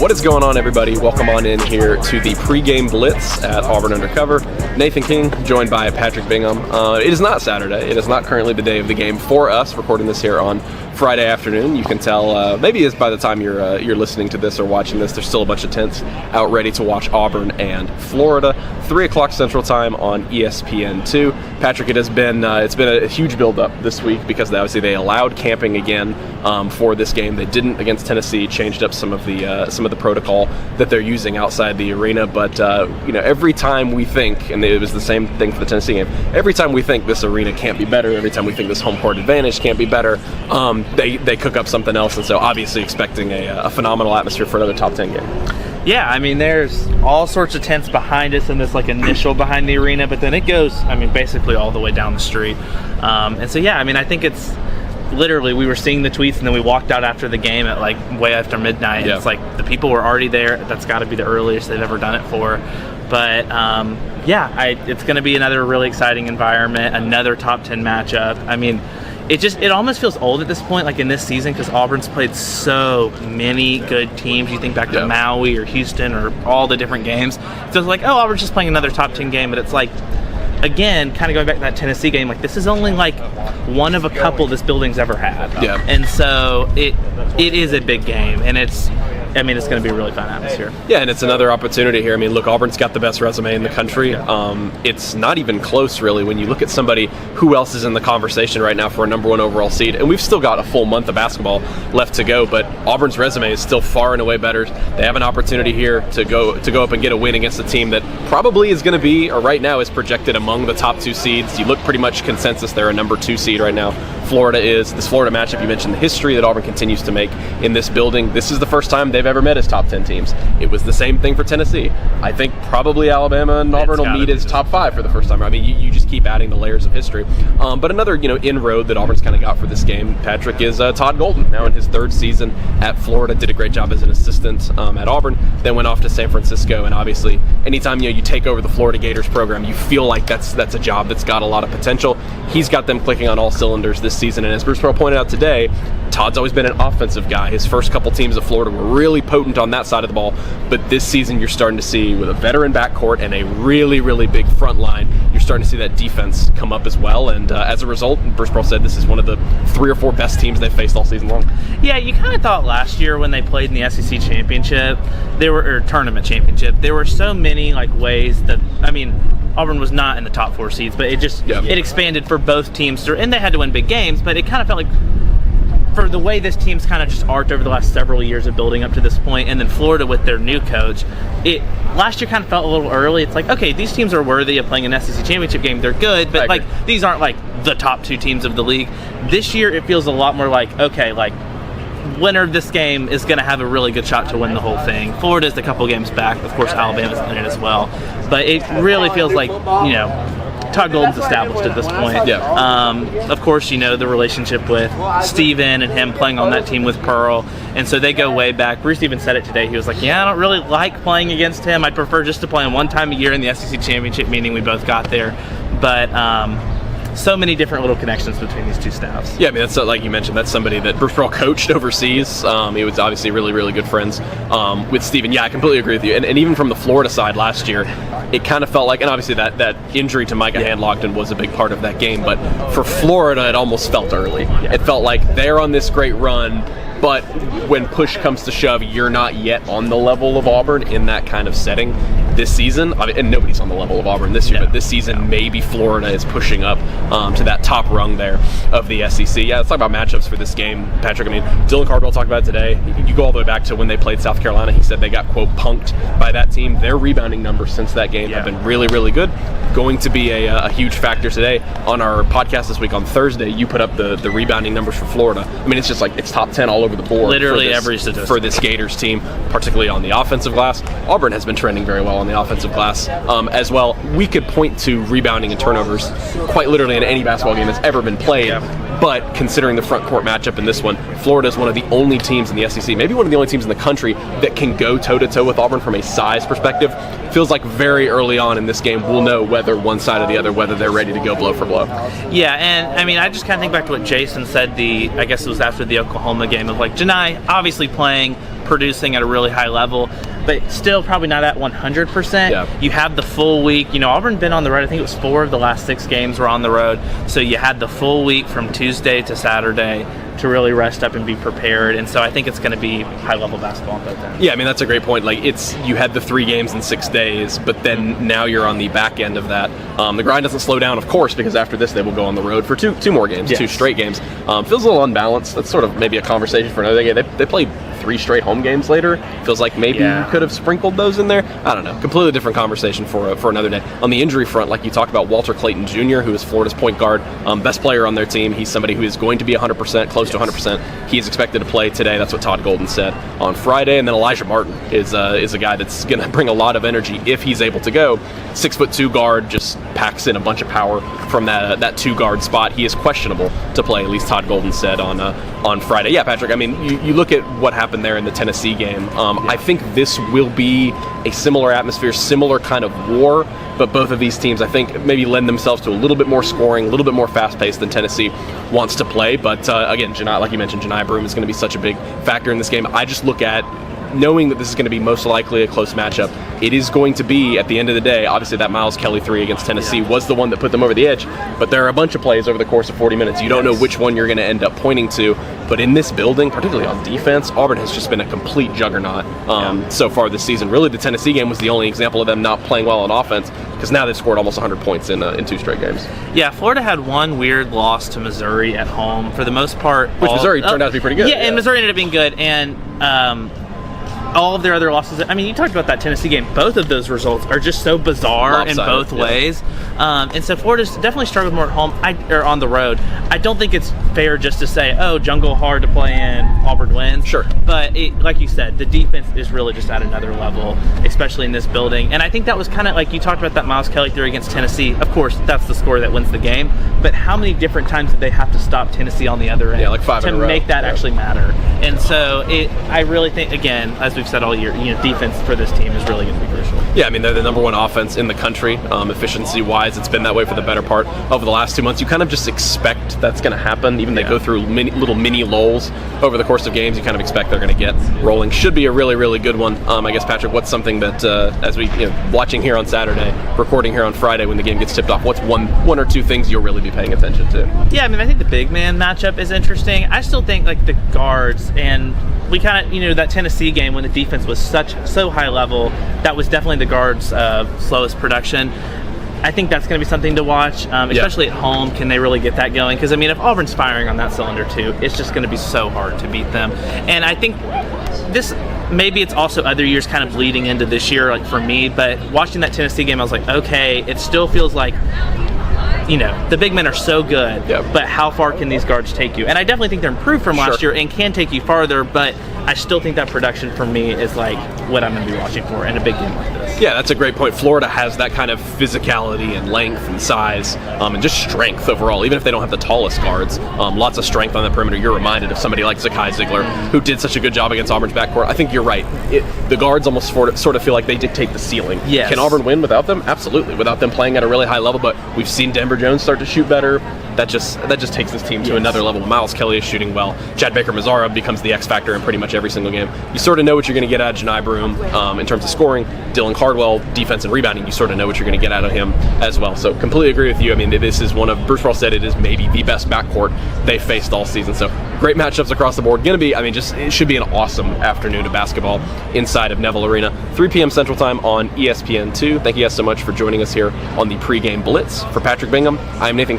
What is going on, everybody? Welcome on in here to the pregame Blitz at Auburn Undercover. Nathan King, joined by Patrick Bingham. It is not Saturday. It is not currently the day of the game for us, recording this here on Friday afternoon. You can tell, maybe by the time you're listening to this or watching this, there's still a bunch of tents out ready to watch Auburn and Florida. 3 o'clock Central Time on ESPN2. Patrick, it's been a huge build-up this week because they allowed camping again for this game. They didn't against Tennessee. Changed up some of the protocol that they're using outside the arena. But every time we think, and it was the same thing for the Tennessee game, every time we think this arena can't be better, every time we think this home court advantage can't be better, they cook up something else. And so obviously expecting a phenomenal atmosphere for another top 10 game. Yeah, I mean, there's all sorts of tents behind us and this initial behind the arena, but then it goes, basically all the way down the street. And so, yeah, I think it's literally, we were seeing the tweets and then we walked out after the game at way after midnight. Yeah. And it's the people were already there. That's got to be the earliest they've ever done it for. But it's going to be another really exciting environment, another top 10 matchup. It almost feels old at this point, in this season, because Auburn's played so many good teams. You think back to Maui or Houston or all the different games. So it's Auburn's just playing another top 10 game, but it's again, kind of going back to that Tennessee game, this is only one of a couple this building's ever had. Yeah. And so it is a big game, and it's going to be a really fun atmosphere. Yeah, and it's another opportunity here. Look, Auburn's got the best resume in the country. It's not even close, really, when you look at somebody who else is in the conversation right now for a number 1 overall seed. And we've still got a full month of basketball left to go, but Auburn's resume is still far and away better. They have an opportunity here to go up and get a win against a team that probably is going to be, or right now is projected among the top 2 seeds. You look pretty much consensus, they're a number 2 seed right now. Florida is. This Florida matchup, you mentioned the history that Auburn continues to make in this building. This is the first time they've ever met as top 10 teams. It was the same thing for Tennessee. I think probably Alabama and Auburn will meet as top 5 for the first time. You just keep adding the layers of history. But another, inroad that Auburn's kind of got for this game, Patrick, is Todd Golden. Now in his 3rd season at Florida, did a great job as an assistant at Auburn, then went off to San Francisco. And obviously, anytime you take over the Florida Gators program, you feel like that's a job that's got a lot of potential. He's got them clicking on all cylinders this season. And as Bruce Pearl pointed out today, Todd's always been an offensive guy. His first couple teams at Florida were really potent on that side of the ball, but this season you're starting to see, with a veteran backcourt and a really, really big front line, you're starting to see that defense come up as well. And as a result, Bruce Pearl said this is one of the 3 or 4 best teams they've faced all season long. Yeah, you kind of thought last year when they played in the SEC championship, or tournament championship, there were so many ways that, Auburn was not in the top 4 seeds, but it expanded for both teams, and they had to win big games, but it kind of felt like, for the way this team's kind of just arced over the last several years of building up to this point, and then Florida with their new coach, last year kind of felt a little early. It's okay, these teams are worthy of playing an SEC championship game. They're good, but these aren't the top 2 teams of the league. This year it feels a lot more winner of this game is going to have a really good shot to win the whole thing. Florida's a couple games back. Of course, Alabama's in it as well. But it really feels Todd Golden's established at this point. Yeah. Of course, the relationship with Steven and him playing on that team with Pearl. And so they go way back. Bruce even said it today. He was I don't really like playing against him. I'd prefer just to play him one time a year in the SEC championship, meaning we both got there. But so many different little connections between these 2 staffs. Yeah, that's like you mentioned, that's somebody that Bruce Pearl coached overseas. He was obviously really, really good friends with Steven. Yeah, I completely agree with you. And even from the Florida side last year, it kind of felt and obviously that injury to Micah Hand-Logden was a big part of that game, but for Florida, it almost felt early. Yeah. It felt like they're on this great run, but when push comes to shove, you're not yet on the level of Auburn in that kind of setting this season. And nobody's on the level of Auburn this year, but this season maybe Florida is pushing up to that top rung there of the SEC. Yeah, let's talk about matchups for this game, Patrick. Dylan Cardwell talked about it today. You go all the way back to when they played South Carolina. He said they got, quote, punked by that team. Their rebounding numbers since that game have been really, really good. Going to be a huge factor today. On our podcast this week on Thursday, you put up the rebounding numbers for Florida. it's just it's top 10 all over the board. Literally every statistic. For this Gators team, particularly on the offensive glass. Auburn has been trending very well on the offensive glass as well. We could point to rebounding and turnovers quite literally in any basketball game that's ever been played. But considering the front court matchup in this one, Florida is one of the only teams in the SEC, maybe one of the only teams in the country that can go toe-to-toe with Auburn from a size perspective. Feels like very early on in this game we'll know whether one side or the other, whether they're ready to go blow for blow. Yeah, and I mean, I just kind of think back to what Jason said, I guess it was after the Oklahoma game, of like, Janai obviously playing, producing at a really high level, but still probably not at 100%. Yeah. You have the full week. Auburn been on the road. I think it was 4 of the last 6 games were on the road. So you had the full week from Tuesday to Saturday to really rest up and be prepared. And so I think it's going to be high-level basketball on both ends. Yeah, I mean, that's a great point. Like, you had the 3 games in 6 days, but then now you're on the back end of that. The grind doesn't slow down, of course, because after this they will go on the road for two more games, yes. 2 straight games. Feels a little unbalanced. That's sort of maybe a conversation for another day. They played 3 straight home games later. Feels like maybe you could have sprinkled those in there. I don't know. Completely different conversation for another day. On the injury front, like you talked about, Walter Clayton Jr., who is Florida's point guard, best player on their team. He's somebody who is going to be 100%, close to 100%. He is expected to play today. That's what Todd Golden said on Friday. And then Elijah Martin is a guy that's going to bring a lot of energy if he's able to go. 6'2" guard, just packs in a bunch of power from that 2 guard spot. He is questionable to play, at least Todd Golden said on Friday. Yeah, Patrick, I mean, you look at what happened there in the Tennessee game. I think this will be a similar atmosphere, similar kind of war, but both of these teams, I think, maybe lend themselves to a little bit more scoring, a little bit more fast-paced than Tennessee wants to play. But again, like you mentioned, Janai Broome is going to be such a big factor in this game. I just look at knowing that this is going to be most likely a close matchup. It is going to be, at the end of the day, obviously that Miles Kelly 3 against Tennessee was the one that put them over the edge, but there are a bunch of plays over the course of 40 minutes. You don't know which one you're going to end up pointing to, but in this building, particularly on defense, Auburn has just been a complete juggernaut so far this season. Really, the Tennessee game was the only example of them not playing well on offense, because now they've scored almost 100 points in 2 straight games. Yeah, Florida had one weird loss to Missouri at home. For the most part, Missouri turned out to be pretty good. Yeah, and Missouri ended up being good, and all of their other losses, I mean, you talked about that Tennessee game. Both of those results are just so bizarre in both ways. And so Florida's definitely struggled more at home or on the road. I don't think it's fair just to say, oh, jungle hard to play in, Auburn wins. Sure. But like you said, the defense is really just at another level, especially in this building. And I think that was kind of like you talked about that Miles Kelly 3 against Tennessee. Of course, that's the score that wins the game. But how many different times did they have to stop Tennessee on the other end? Yeah, like 5 in a row. To make that actually matter. And so I really think, again, as we've said all year, defense for this team is really going to be crucial. Yeah, I mean, they're the number 1 offense in the country, efficiency-wise. It's been that way for the better part over the last 2 months. You kind of just expect that's going to happen. Even they go through little mini lulls over the course of games. You kind of expect they're going to get rolling. Should be a really, really good one. I guess, Patrick, what's something that, as we watching here on Saturday, recording here on Friday when the game gets tipped off, what's one or two things you'll really be paying attention to? Yeah, I mean, I think the big man matchup is interesting. I still think, like, the guards, and we kind of, that Tennessee game when the defense was so high level, that was definitely the guards' slowest production. I think that's going to be something to watch, especially at home. Can they really get that going? Because, I mean, if Auburn's firing on that cylinder too, it's just going to be so hard to beat them. And I think maybe it's also other years kind of bleeding into this year, like for me, but watching that Tennessee game, I was like, okay, it still feels like, the big men are so good, but how far can these guards take you? And I definitely think they're improved from last year and can take you farther, but I still think that production for me is like what I'm going to be watching for in a big game like this. Yeah, that's a great point. Florida has that kind of physicality and length and size and just strength overall, even if they don't have the tallest guards. Lots of strength on the perimeter. You're reminded of somebody like Zakai Ziegler, who did such a good job against Auburn's backcourt. I think you're right. The guards almost sort of feel like they dictate the ceiling. Yes. Can Auburn win without them? Absolutely, without them playing at a really high level, but we've seen Denver Jones start to shoot better. That just takes this team to another level. Miles Kelly is shooting well. Chad Baker-Mazara becomes the X factor in pretty much every single game. You sort of know what you're going to get out of Janai Broome in terms of scoring. Dylan Cardwell, defense and rebounding, you sort of know what you're going to get out of him as well. So completely agree with you. I mean, this is Bruce Pearl said it is maybe the best backcourt they faced all season. So great matchups across the board. It should be an awesome afternoon of basketball inside of Neville Arena. 3 p.m. Central Time on ESPN2. Thank you guys so much for joining us here on the pregame Blitz. For Patrick Bingham, I'm Nathan